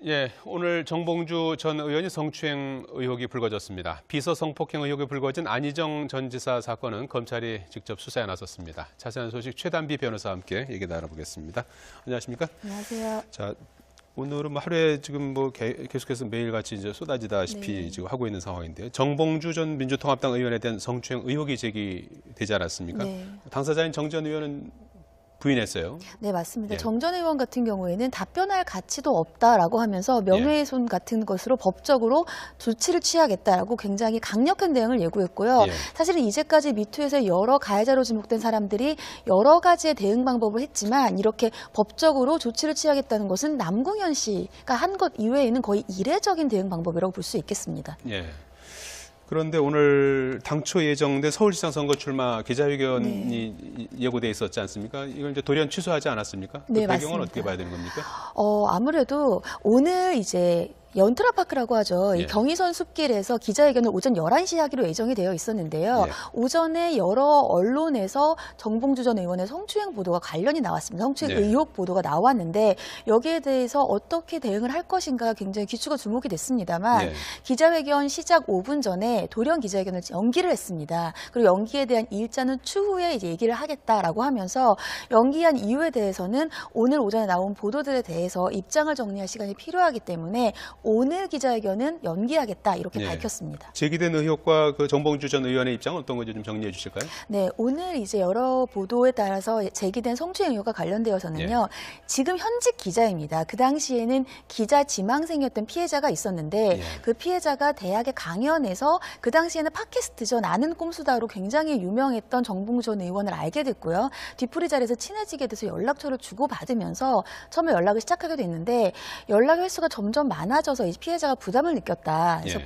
예, 오늘 정봉주 전 의원이 성추행 의혹이 불거졌습니다. 비서 성폭행 의혹이 불거진 안희정 전 지사 사건은 검찰이 직접 수사에 나섰습니다. 자세한 소식 최단비 변호사와 함께 얘기 나눠보겠습니다. 안녕하십니까? 안녕하세요. 자, 오늘은 하루에 지금 계속해서 매일같이 이제 쏟아지다시피 네. 지금 하고 있는 상황인데요. 정봉주 전 민주통합당 의원에 대한 성추행 의혹이 제기되지 않았습니까? 네. 당사자인 정 전 의원은 부인했어요. 네, 맞습니다. 예. 정 전 의원 같은 경우에는 답변할 가치도 없다라고 하면서 명예훼손 같은 것으로 법적으로 조치를 취하겠다라고 굉장히 강력한 대응을 예고했고요. 예. 사실은 이제까지 미투에서 여러 가해자로 지목된 사람들이 여러 가지의 대응 방법을 했지만 이렇게 법적으로 조치를 취하겠다는 것은 남궁현 씨가 한 것 이외에는 거의 이례적인 대응 방법이라고 볼 수 있겠습니다. 예. 그런데 오늘 당초 예정된 서울시장 선거 출마 기자회견이 예고돼 있었지 않습니까? 이걸 이제 돌연 취소하지 않았습니까? 네, 그 배경은 맞습니다. 어떻게 봐야 되는 겁니까? 아무래도 오늘 이제 연트라파크라고 하죠. 예. 이 경의선 숲길에서 기자회견을 오전 11시에 하기로 예정이 되어 있었는데요. 예. 오전에 여러 언론에서 정봉주 전 의원의 성추행 보도가 관련이 나왔습니다. 성추행 네. 의혹 보도가 나왔는데 여기에 대해서 어떻게 대응을 할 것인가 굉장히 귀추가 주목이 됐습니다만 예. 기자회견 시작 5분 전에 돌연 기자회견을 연기를 했습니다. 그리고 연기에 대한 일자는 추후에 이제 얘기를 하겠다라고 하면서 연기한 이유에 대해서는 오늘 오전에 나온 보도들에 대해서 입장을 정리할 시간이 필요하기 때문에 오늘 기자회견은 연기하겠다 이렇게 예. 밝혔습니다. 제기된 의혹과 그 정봉주 전 의원의 입장은 어떤 건지 좀 정리해 주실까요? 네, 오늘 이제 여러 보도에 따라서 제기된 성추행 의혹과 관련되어서는요. 지금 현직 기자입니다. 그 당시에는 기자 지망생이었던 피해자가 있었는데 그 피해자가 대학의 강연에서 그 당시에는 팟캐스트죠. 나는 꼼수다로 굉장히 유명했던 정봉주 전 의원을 알게 됐고요. 뒤풀이 자리에서 친해지게 돼서 연락처를 주고받으면서 처음에 연락을 시작하게 됐는데 연락 횟수가 점점 많아져서 이 피해자가 부담을 느꼈다. 그래서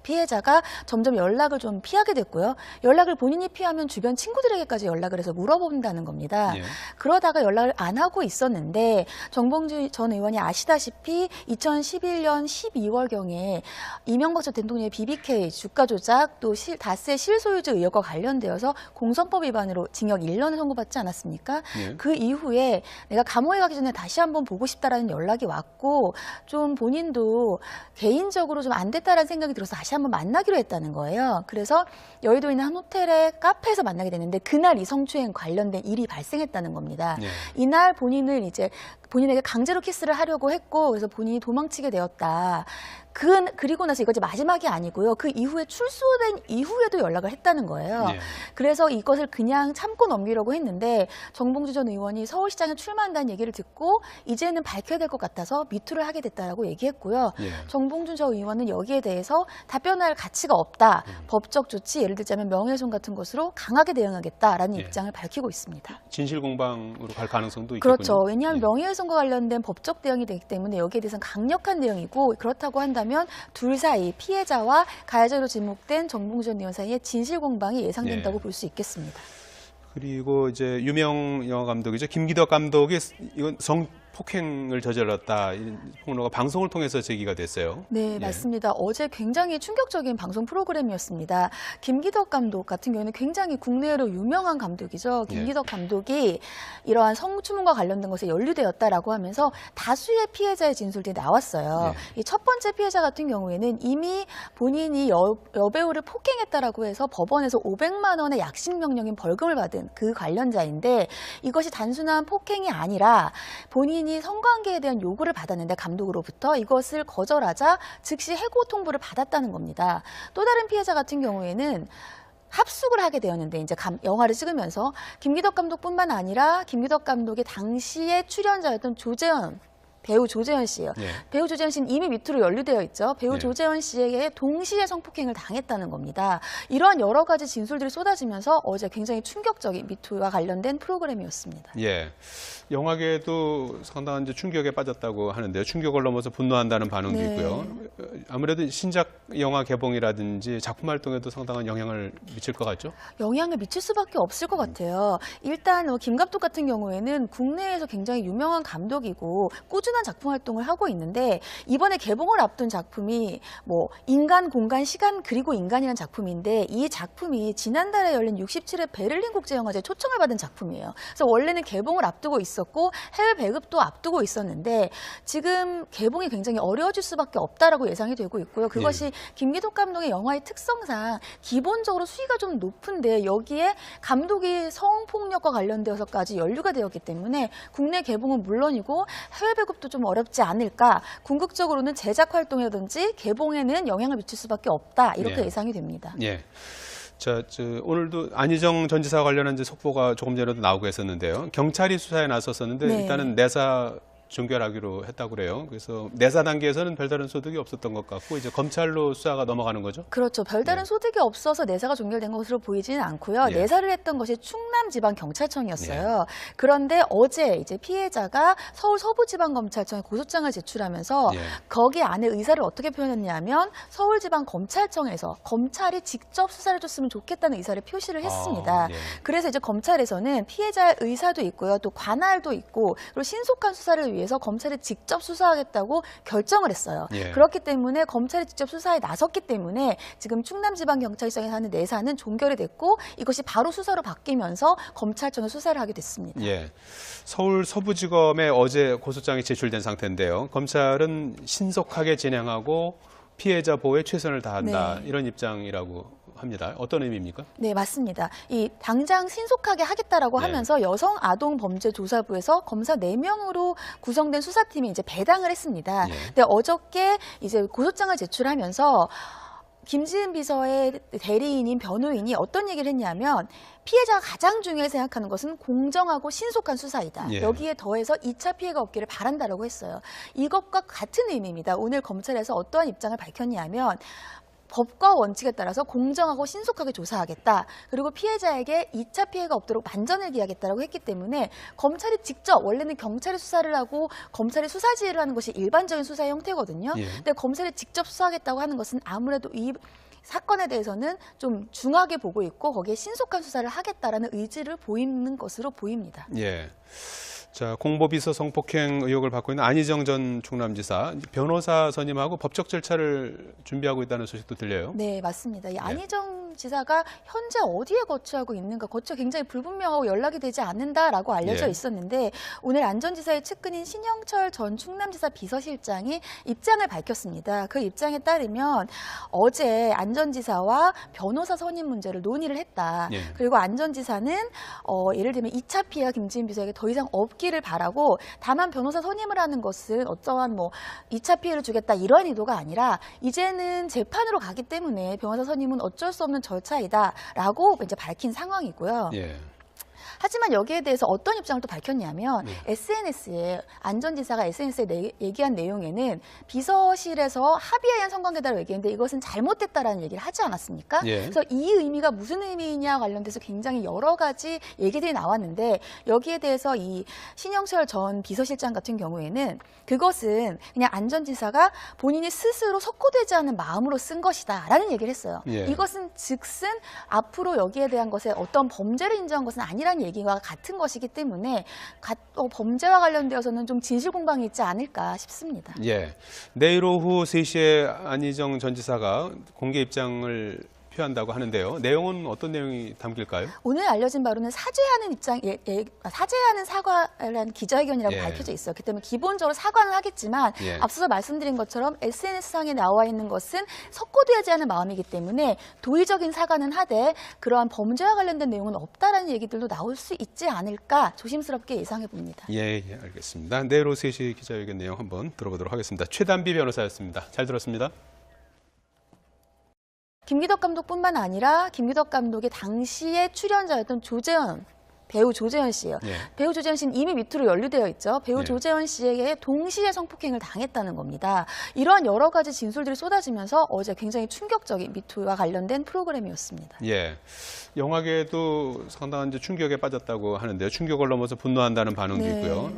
피해자가 점점 연락을 좀 피하게 됐고요. 연락을 본인이 피하면 주변 친구들에게까지 연락을 해서 물어본다는 겁니다. 그러다가 연락을 안 하고 있었는데 정봉주 전 의원이 아시다시피 2011년 12월경에 이명박 전 대통령의 BBK 주가 조작 또 다스의 실소유주 의혹과 관련되어서 공선법 위반으로 징역 1년을 선고받지 않았습니까? 그 이후에 내가 감옥에 가기 전에 다시 한번 보고 싶다라는 연락이 왔고 좀 본인도 개인적으로 좀 안 됐다라는 생각이 들어서 다시 한번 만나기로 했다는 거예요. 그래서 여의도에 있는 한 호텔의 카페에서 만나게 됐는데 그날 이 성추행 관련된 일이 발생했다는 겁니다. 이날 본인에게 강제로 키스를 하려고 했고 그래서 본인이 도망치게 되었다. 그리고 나서 이것이 마지막이 아니고요. 그 이후에 출소된 이후에도 연락을 했다는 거예요. 그래서 이것을 그냥 참고 넘기려고 했는데 정봉주 전 의원이 서울시장에 출마한다는 얘기를 듣고 이제는 밝혀야 될 것 같아서 미투를 하게 됐다라고 얘기했고요. 정봉주 전 의원은 여기에 대해서 답변할 가치가 없다. 법적 조치, 예를 들자면 명예훼손 같은 것으로 강하게 대응하겠다라는 입장을 밝히고 있습니다. 진실공방으로 갈 가능성도 있겠군요. 그렇죠. 왜냐하면 명예훼손과 관련된 법적 대응이 되기 때문에 여기에 대해서는 강력한 대응이고 그렇다고 한다면 둘 사이 피해자와 가해자로 지목된 정봉주 전 의원 사이의 진실 공방이 예상된다고 볼 수 있겠습니다. 그리고 이제 유명 영화 감독이죠. 김기덕 감독이 이건 성폭행을 저질렀다. 이 폭로가 방송을 통해서 제기가 됐어요. 네, 맞습니다. 어제 굉장히 충격적인 방송 프로그램이었습니다. 김기덕 감독 같은 경우는 굉장히 국내외로 유명한 감독이죠. 김기덕 감독이 이러한 성추문과 관련된 것에 연루되었다라고 하면서 다수의 피해자의 진술들이 나왔어요. 이 첫 번째 피해자 같은 경우에는 이미 본인이 여배우를 폭행했다라고 해서 법원에서 500만 원의 약식 명령인 벌금을 받은 그 관련자인데 이것이 단순한 폭행이 아니라 본인이 성관계에 대한 요구를 받았는데 감독으로부터 이것을 거절하자 즉시 해고 통보를 받았다는 겁니다. 또 다른 피해자 같은 경우에는 합숙을 하게 되었는데 이제 영화를 찍으면서 김기덕 감독뿐만 아니라 김기덕 감독의 당시의 출연자였던 배우 조재현 씨예요. 배우 조재현 씨는 이미 미투로 연루되어 있죠. 배우 조재현 씨에게 동시에 성폭행을 당했다는 겁니다. 이러한 여러 가지 진술들이 쏟아지면서 어제 굉장히 충격적인 미투와 관련된 프로그램이었습니다. 영화계도 상당한 이제 충격에 빠졌다고 하는데요. 충격을 넘어서 분노한다는 반응도 있고요. 아무래도 신작 영화 개봉이라든지 작품 활동에도 상당한 영향을 미칠 것 같죠? 영향을 미칠 수밖에 없을 것 같아요. 일단 김 감독 같은 경우에는 국내에서 굉장히 유명한 감독이고 꾸준한 작품 활동을 하고 있는데 이번에 개봉을 앞둔 작품이 뭐 인간, 공간, 시간 그리고 인간이라는 작품인데 이 작품이 지난달에 열린 67회 베를린 국제영화제 초청을 받은 작품이에요. 그래서 원래는 개봉을 앞두고 있었고 해외 배급도 앞두고 있었는데 지금 개봉이 굉장히 어려워질 수밖에 없다라고 예상이 되고 있고요. 그것이 김기덕 감독의 영화의 특성상 기본적으로 수위가 좀 높은데 여기에 감독이 성폭력과 관련되어서까지 연루가 되었기 때문에 국내 개봉은 물론이고 해외 배급도 좀 어렵지 않을까. 궁극적으로는 제작 활동이라든지 개봉에는 영향을 미칠 수밖에 없다. 이렇게 예상이 됩니다. 예. 자, 오늘도 안희정 전 지사 관련한 이제 속보가 조금 전에도 나오고 했었는데요. 경찰이 수사에 나섰었는데 일단은 내사 종결하기로 했다고 그래요. 그래서 내사 단계에서는 별다른 소득이 없었던 것 같고 이제 검찰로 수사가 넘어가는 거죠? 그렇죠. 별다른 소득이 없어서 내사가 종결된 것으로 보이지는 않고요. 내사를 했던 것이 충남지방경찰청이었어요. 그런데 어제 이제 피해자가 서울 서부지방검찰청에 고소장을 제출하면서 거기 안에 의사를 어떻게 표현했냐면 서울지방검찰청에서 검찰이 직접 수사를 해줬으면 좋겠다는 의사를 표시를 했습니다. 그래서 이제 검찰에서는 피해자의 의사도 있고요. 또 관할도 있고 그리고 신속한 수사를 위해 위해서 검찰이 직접 수사하겠다고 결정을 했어요. 그렇기 때문에 검찰이 직접 수사에 나섰기 때문에 지금 충남지방경찰청에 하는 내사는 종결이 됐고 이것이 바로 수사로 바뀌면서 검찰청에 수사를 하게 됐습니다. 서울 서부지검에 어제 고소장이 제출된 상태인데요. 검찰은 신속하게 진행하고 피해자 보호에 최선을 다한다. 이런 입장이라고 합니다. 어떤 의미입니까? 네, 맞습니다. 이 당장 신속하게 하겠다라고 하면서 여성 아동 범죄 조사부에서 검사 4명으로 구성된 수사팀이 이제 배당을 했습니다. 근데 어저께 이제 고소장을 제출하면서 김지은 비서의 대리인인 변호인이 어떤 얘기를 했냐면 피해자가 가장 중요하게 생각하는 것은 공정하고 신속한 수사이다. 여기에 더해서 2차 피해가 없기를 바란다라고 했어요. 이것과 같은 의미입니다. 오늘 검찰에서 어떠한 입장을 밝혔냐면 법과 원칙에 따라서 공정하고 신속하게 조사하겠다. 그리고 피해자에게 2차 피해가 없도록 만전을 기하겠다라고 했기 때문에 검찰이 직접 원래는 경찰이 수사를 하고 검찰이 수사 지휘를 하는 것이 일반적인 수사의 형태거든요. 근데 검찰이 직접 수사하겠다고 하는 것은 아무래도 이 사건에 대해서는 좀 중하게 보고 있고 거기에 신속한 수사를 하겠다라는 의지를 보이는 것으로 보입니다. 자, 공보비서 성폭행 의혹을 받고 있는 안희정 전 충남지사 변호사 선임하고 법적 절차를 준비하고 있다는 소식도 들려요. 네, 맞습니다. 이 안희정 지사가 현재 어디에 거주하고 있는가, 거처가 굉장히 불분명하고 연락이 되지 않는다라고 알려져 있었는데 오늘 안 전 지사의 측근인 신영철 전 충남지사 비서실장이 입장을 밝혔습니다. 그 입장에 따르면 어제 안 전 지사와 변호사 선임 문제를 논의를 했다. 그리고 안 전 지사는 예를 들면 2차 피해가 김지은 비서에게 더 이상 없기를 바라고 다만 변호사 선임을 하는 것은 어떠한 2차 피해를 주겠다 이런 의도가 아니라 이제는 재판으로 가기 때문에 변호사 선임은 어쩔 수 없는 절차이다라고 이제 밝힌 상황이고요. 하지만 여기에 대해서 어떤 입장을 또 밝혔냐면 SNS에 안 전 지사가 SNS에 얘기한 내용에는 비서실에서 합의에 의한 성관계다라고 얘기했는데 이것은 잘못됐다라는 얘기를 하지 않았습니까? 그래서 이 의미가 무슨 의미냐 관련돼서 굉장히 여러 가지 얘기들이 나왔는데 여기에 대해서 이 신영철 전 비서실장 같은 경우에는 그것은 그냥 안 전 지사가 본인이 스스로 석고되지 않은 마음으로 쓴 것이다라는 얘기를 했어요. 이것은 즉슨 앞으로 여기에 대한 것에 어떤 범죄를 인정한 것은 아니라는 얘기와 같은 것이기 때문에 범죄와 관련되어서는 좀 진실 공방이 있지 않을까 싶습니다. 내일 오후 3시에 안희정 전 지사가 공개 입장을 표한다고 하는데요. 내용은 어떤 내용이 담길까요? 오늘 알려진 바로는 사죄하는 사죄하는 사과라는 기자회견이라고 밝혀져 있어요. 그렇기 때문에 기본적으로 사과는 하겠지만 앞서서 말씀드린 것처럼 SNS상에 나와 있는 것은 석고되지 않은 마음이기 때문에 도의적인 사과는 하되 그러한 범죄와 관련된 내용은 없다라는 얘기들도 나올 수 있지 않을까 조심스럽게 예상해 봅니다. 알겠습니다. 내일 오후 3시 기자회견 내용 한번 들어보도록 하겠습니다. 최단비 변호사였습니다. 잘 들었습니다. 김기덕 감독뿐만 아니라 김기덕 감독의 당시의 출연자였던 조재현 배우 조재현 씨예요. 예. 배우 조재현 씨는 이미 미투로 연루되어 있죠. 배우 예. 조재현 씨에게 동시에 성폭행을 당했다는 겁니다. 이러한 여러 가지 진술들이 쏟아지면서 어제 굉장히 충격적인 미투와 관련된 프로그램이었습니다. 예. 영화계도 상당한 이제 충격에 빠졌다고 하는데요. 충격을 넘어서 분노한다는 반응도 네. 있고요.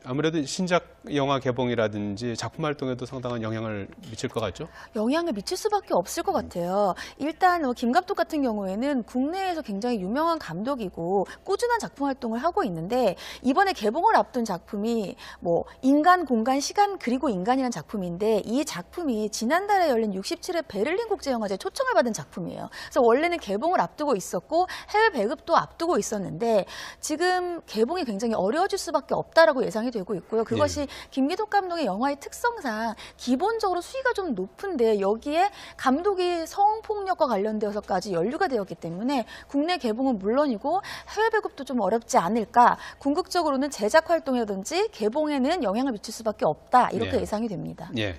아무래도 신작 영화 개봉이라든지 작품 활동에도 상당한 영향을 미칠 것 같죠? 영향을 미칠 수밖에 없을 것 같아요. 일단 김 감독 같은 경우에는 국내에서 굉장히 유명한 감독이고 꾸준한 작품 활동을 하고 있는데 이번에 개봉을 앞둔 작품이 뭐 인간, 공간, 시간 그리고 인간이라는 작품인데 이 작품이 지난달에 열린 67회 베를린 국제영화제 초청을 받은 작품이에요. 그래서 원래는 개봉을 앞두고 있었고 해외 배급도 앞두고 있었는데 지금 개봉이 굉장히 어려워질 수밖에 없다라고 예상이 되고 있고요. 그것이 김기덕 감독의 영화의 특성상 기본적으로 수위가 좀 높은데 여기에 감독이 성폭력과 관련되어서까지 연루가 되었기 때문에 국내 개봉은 물론이고 해외 배급도 좀 어렵지 않을까. 궁극적으로는 제작 활동이라든지 개봉에는 영향을 미칠 수밖에 없다. 이렇게 예상이 됩니다. 예.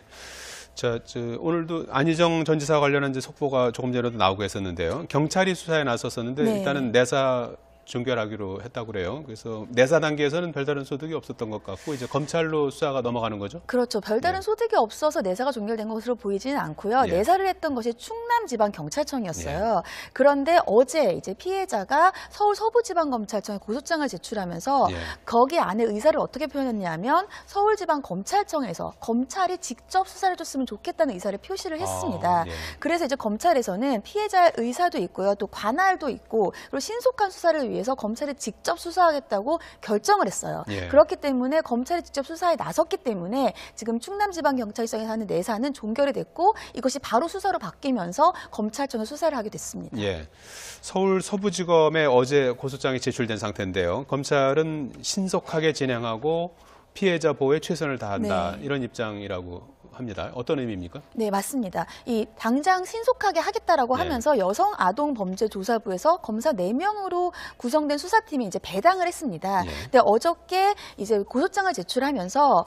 자, 오늘도 안희정 전 지사 관련한 이제 속보가 조금 전에도 나오고 했었는데요. 경찰이 수사에 나섰었는데 네. 일단은 내사 종결하기로 했다고 그래요. 그래서 내사 단계에서는 별다른 소득이 없었던 것 같고 이제 검찰로 수사가 넘어가는 거죠. 그렇죠. 별다른 소득이 없어서 내사가 종결된 것으로 보이지는 않고요. 예. 내사를 했던 것이 충남지방경찰청이었어요. 그런데 어제 이제 피해자가 서울 서부지방검찰청에 고소장을 제출하면서 예. 거기 안에 의사를 어떻게 표현했냐면 서울지방검찰청에서 검찰이 직접 수사를 해줬으면 좋겠다는 의사를 표시를 했습니다. 예. 그래서 이제 검찰에서는 피해자의 의사도 있고요. 또 관할도 있고 그리고 신속한 수사를 위해서 검찰이 직접 수사하겠다고 결정을 했어요. 예. 그렇기 때문에 검찰이 직접 수사에 나섰기 때문에 지금 충남지방경찰청에서 하는 내사는 종결이 됐고 이것이 바로 수사로 바뀌면서 검찰청에 수사를 하게 됐습니다. 예. 서울 서부지검에 어제 고소장이 제출된 상태인데요. 검찰은 신속하게 진행하고 피해자 보호에 최선을 다한다. 네. 이런 입장이라고 합니다. 어떤 의미입니까? 네, 맞습니다. 이 당장 신속하게 하겠다라고 네. 하면서 여성 아동 범죄 조사부에서 검사 4명으로 구성된 수사팀이 이제 배당을 했습니다. 예. 근데 어저께 이제 고소장을 제출하면서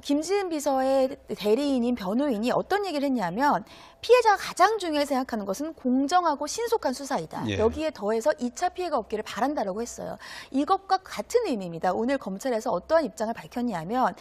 김지은 비서의 대리인인 변호인이 어떤 얘기를 했냐면 피해자가 가장 중요하게 생각하는 것은 공정하고 신속한 수사이다. 예. 여기에 더해서 2차 피해가 없기를 바란다라고 했어요. 이것과 같은 의미입니다. 오늘 검찰에서 어떠한 입장을 밝혔냐면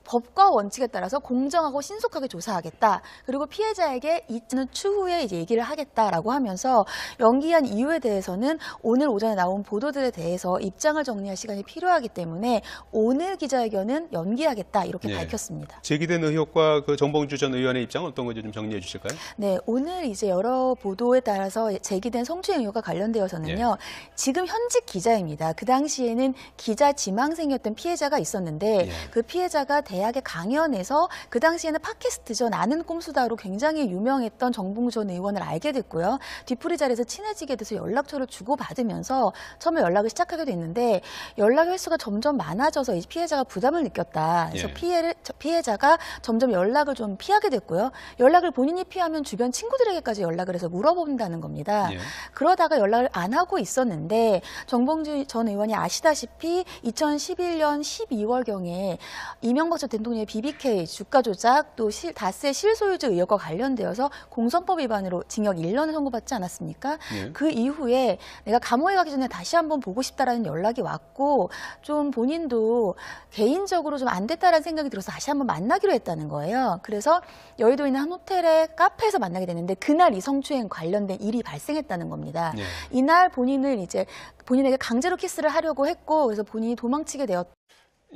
법과 원칙에 따라서 공정하고 신속하게 조사하겠다. 그리고 피해자에게 이는 추후에 이제 얘기를 하겠다라고 하면서 연기한 이유에 대해서는 오늘 오전에 나온 보도들에 대해서 입장을 정리할 시간이 필요하기 때문에 오늘 기자회견은 연기하겠다 이렇게 네. 밝혔습니다. 제기된 의혹과 그 정봉주 전 의원의 입장은 어떤 건지 좀 정리해 주실까요? 네, 오늘 이제 여러 보도에 따라서 제기된 성추행 의혹과 관련되어서는요. 지금 현직 기자입니다. 그 당시에는 기자 지망생이었던 피해자가 있었는데 그 피해자가 대학의 강연에서 그 당시에는 팟캐스트죠. 나는 꼼수다로 굉장히 유명했던 정봉주 전 의원을 알게 됐고요. 뒤풀이 자리에서 친해지게 돼서 연락처를 주고받으면서 처음에 연락을 시작하게 됐는데 연락 횟수가 점점 많아져서 이 피해자가 부담을 느꼈다. 그래서 피해자가 점점 연락을 좀 피하게 됐고요. 연락을 본인이 피하면 주변 친구들에게까지 연락을 해서 물어본다는 겁니다. 그러다가 연락을 안 하고 있었는데 정봉주 전 의원이 아시다시피 2011년 12월경에 이명박 전 대통령의 BBK 주가 조작 또 다스의 실소유주 의혹과 관련되어서 공선법 위반으로 징역 1년을 선고받지 않았습니까? 그 이후에 내가 감옥에 가기 전에 다시 한번 보고 싶다라는 연락이 왔고 좀 본인도 개인적으로 좀 안 됐다라는 생각이 들어서 다시 한번 만나기로 했다는 거예요. 그래서 여의도에 있는 한 호텔의 카페에서 만나게 됐는데 그날 이 성추행 관련된 일이 발생했다는 겁니다. 이날 본인에게 강제로 키스를 하려고 했고 그래서 본인이 도망치게 되었다.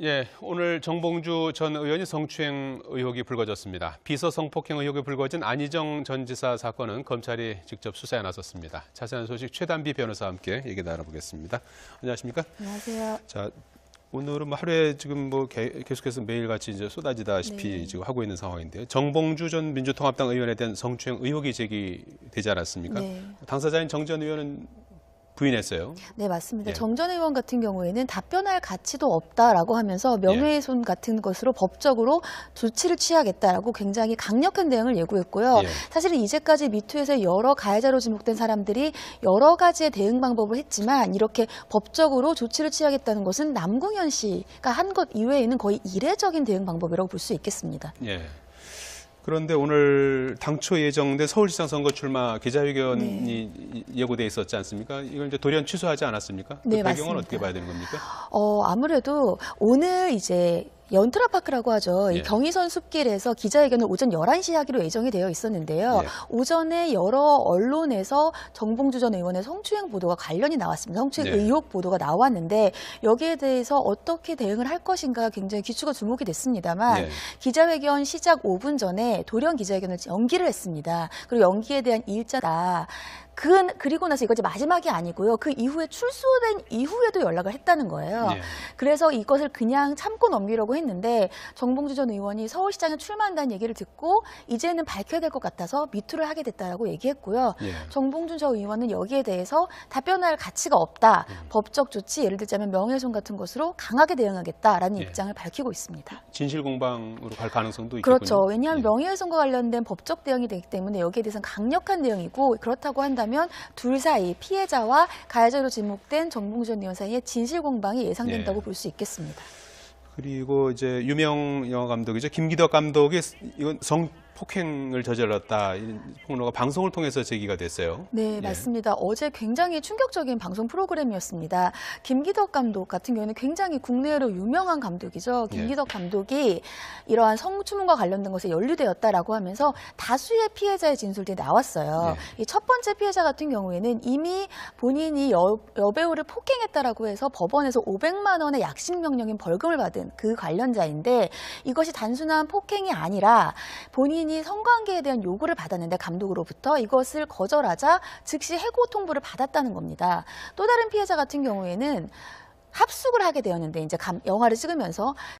예, 오늘 정봉주 전 의원이 성추행 의혹이 불거졌습니다. 비서 성폭행 의혹이 불거진 안희정 전 지사 사건은 검찰이 직접 수사에 나섰습니다. 자세한 소식 최단비 변호사와 함께 얘기 나눠보겠습니다. 안녕하십니까? 안녕하세요. 자, 오늘은 하루에 지금 계속해서 매일같이 이제 쏟아지다시피 지금 하고 있는 상황인데요. 정봉주 전 민주통합당 의원에 대한 성추행 의혹이 제기되지 않았습니까? 당사자인 정 전 의원은 부인했어요. 네, 맞습니다. 정 전 의원 같은 경우에는 답변할 가치도 없다라고 하면서 명예훼손 같은 것으로 법적으로 조치를 취하겠다라고 굉장히 강력한 대응을 예고했고요. 사실은 이제까지 미투에서 여러 가해자로 지목된 사람들이 여러 가지의 대응 방법을 했지만 이렇게 법적으로 조치를 취하겠다는 것은 남궁현 씨가 한 것 이외에는 거의 이례적인 대응 방법이라고 볼 수 있겠습니다. 그런데 오늘 당초 예정된 서울시장 선거 출마 기자회견이 예고돼 있었지 않습니까? 이걸 이제 돌연 취소하지 않았습니까? 그 네, 배경은 맞습니다. 어떻게 봐야 되는 겁니까? 아무래도 오늘 이제 연트라파크라고 하죠. 예. 이 경의선 숲길에서 기자회견을 오전 11시 하기로 예정이 되어 있었는데요. 예. 오전에 여러 언론에서 정봉주 전 의원의 성추행 보도가 관련이 나왔습니다. 성추행 네. 의혹 보도가 나왔는데 여기에 대해서 어떻게 대응을 할 것인가 굉장히 귀추가 주목이 됐습니다만 예. 기자회견 시작 5분 전에 돌연 기자회견을 연기를 했습니다. 그리고 연기에 대한 일자다. 그리고 나서 이것이 마지막이 아니고요. 그 이후에 출소된 이후에도 연락을 했다는 거예요. 예. 그래서 이것을 그냥 참고 넘기려고 했는데 정봉주 전 의원이 서울시장에 출마한다는 얘기를 듣고 이제는 밝혀야 될 것 같아서 미투를 하게 됐다라고 얘기했고요. 예. 정봉주 전 의원은 여기에 대해서 답변할 가치가 없다. 법적 조치, 예를 들자면 명예훼손 같은 것으로 강하게 대응하겠다라는 예. 입장을 밝히고 있습니다. 진실 공방으로 갈 가능성도 있겠군요. 그렇죠. 왜냐하면 예. 명예훼손과 관련된 법적 대응이 되기 때문에 여기에 대해서는 강력한 대응이고 그렇다고 한다면 둘 사이 피해자와 가해자로 지목된 정봉주 전 의원 사이의 진실 공방이 예상된다고 예. 볼 수 있겠습니다. 그리고 이제 유명 영화 감독이죠. 김기덕 감독이 이건 성폭행을 저질렀다. 이 폭로가 방송을 통해서 제기가 됐어요. 네, 예. 맞습니다. 어제 굉장히 충격적인 방송 프로그램이었습니다. 김기덕 감독 같은 경우에는 굉장히 국내로 유명한 감독이죠. 김기덕 감독이 이러한 성추문과 관련된 것에 연루되었다라고 하면서 다수의 피해자의 진술들이 나왔어요. 이 첫 번째 피해자 같은 경우에는 이미 본인이 여배우를 폭행했다라고 해서 법원에서 500만 원의 약식 명령인 벌금을 받은 그 관련자인데 이것이 단순한 폭행이 아니라 본인이 성관계에 대한 요구를 받았는데 감독으로부터 이것을 거절하자 즉시 해고 통보를 받았다는 겁니다. 또 다른 피해자 같은 경우에는 합숙을 하게 되었는데 이제 영화를 찍으면서